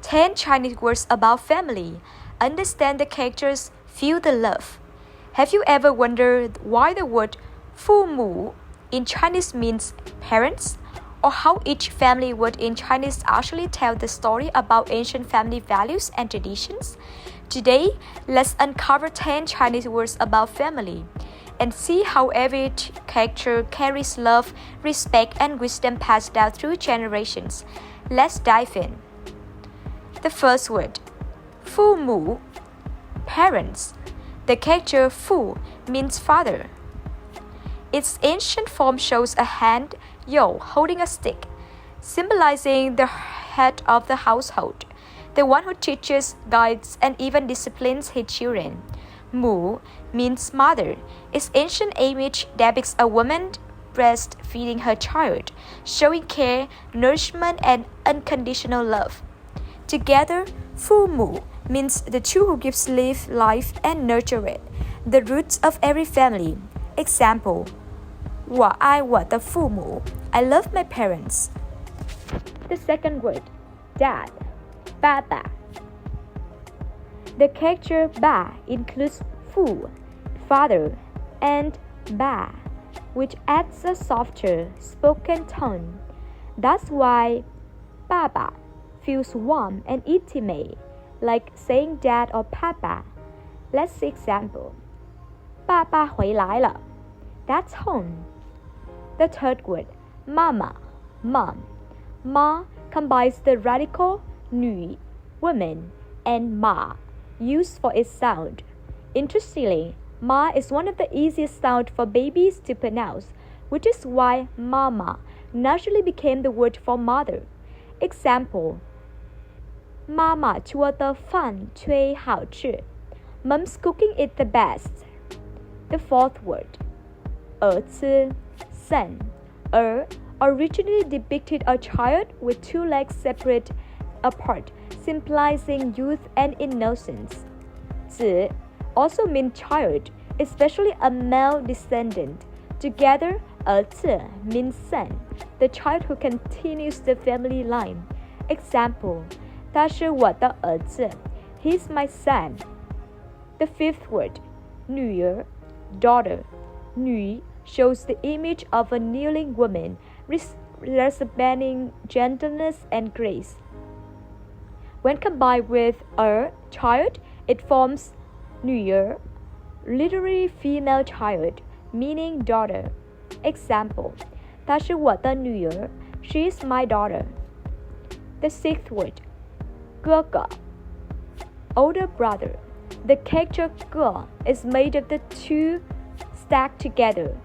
10 Chinese words about family. Understand the characters, feel the love. Have you ever wondered why the word 父母 in Chinese means parents? Or how each family word in Chinese actually tells the story about ancient family values and traditions? Today, let's uncover 10 Chinese words about family and see how every character carries love, respect, and wisdom passed down through generations. Let's dive in. The first word, 父母, parents. The character 父 means father. Its ancient form shows a hand, yo, holding a stick, symbolizing the head of the household, the one who teaches, guides, and even disciplines his children. Mu means mother. Its ancient image depicts a woman breastfeeding her child, showing care, nourishment, and unconditional love. Together, 父母 means the two who gives life and nurture it, the roots of every family. Example, 我爱我的父母. I love my parents. The second word, dad, bàba. The character ba includes fu, father, and ba, which adds a softer spoken tone. That's why bàba feels warm and intimate, like saying dad or papa. Let's see example. 爸爸回来了. That's home. The third word, māma, mom. Ma combines the radical 女, woman, and ma, used for its sound. Interestingly, ma is one of the easiest sounds for babies to pronounce, which is why mama naturally became the word for mother. Example, 妈妈做的饭最好吃. Mom's cooking is the best. The fourth word, 儿子, son. 儿 originally depicted a child with two legs separate apart, symbolizing youth and innocence. 子 also means child, especially a male descendant. Together, 儿子 means son, the child who continues the family line. Example, 他是我的儿子. He's my son. The fifth word, 女儿, daughter. 女 shows the image of a kneeling woman, representing gentleness and grace. When combined with 儿, child, it forms 女儿, literally female child, meaning daughter. Example, 她是我的女儿. She is my daughter. The sixth word, 哥哥, older brother. The character 哥 is made of the two stacked together,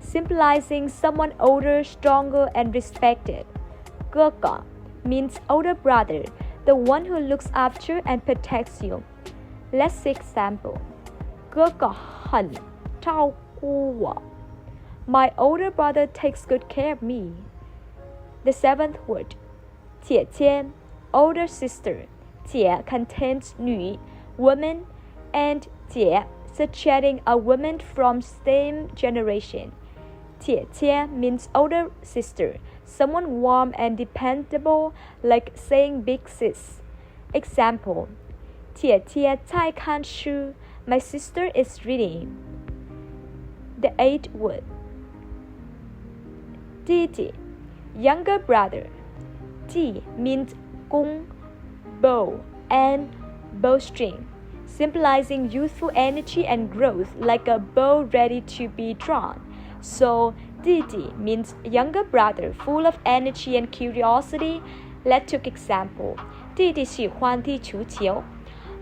symbolizing someone older, stronger, and respected. 哥哥 means older brother, the one who looks after and protects you. Let's see example. 哥哥很照顾我. My older brother takes good care of me. The seventh word, 姐姐, older sister. 姐 contains 女, woman, and 姐 suggesting a woman from same generation. 姐姐 means older sister, someone warm and dependable, like saying big sis. Example, 姐姐在看书. My sister is reading. The eighth word, 弟弟, younger brother. 弟 means 弓, bow, and bowstring, symbolizing youthful energy and growth, like a bow ready to be drawn. So, 弟弟 means younger brother, full of energy and curiosity. Let's take example. 弟弟喜欢踢足球.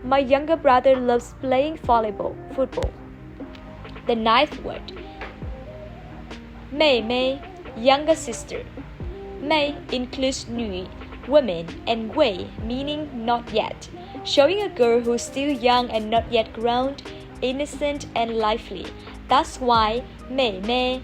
My younger brother loves playing football. The ninth word, 妹妹, younger sister. 妹 includes 女, woman, and 未 meaning not yet, showing a girl who's still young and not yet grown, innocent and lively. That's why 妹妹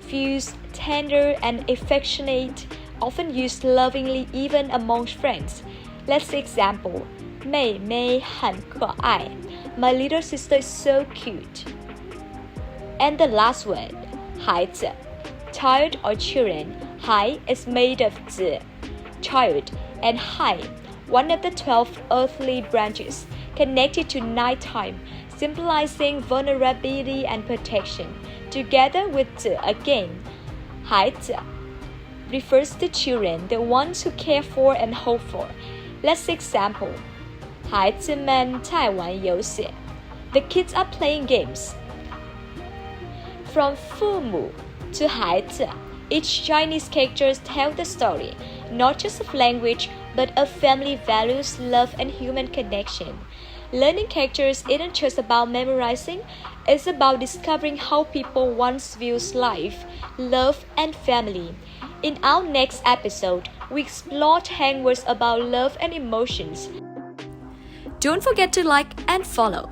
feels tender and affectionate, often used lovingly even amongst friends. Let's see example. 妹妹很可爱. My little sister is so cute. And the last word, 孩子, child or children. 孩 is made of 子, child, and 孩, one of the 12 earthly branches, connected to nighttime, symbolizing vulnerability and protection. Together with 子 again, háizi refers to children, the ones who care for and hope for. Let's example. 孩子们在玩游戏. The kids are playing games. From 父母 to 孩子, each Chinese character tells the story, not just of language, but of family values, love, and human connection. Learning characters isn't just about memorizing, it's about discovering how people once views life, love, and family. In our next episode, we explore 10 words about love and emotions. Don't forget to like and follow.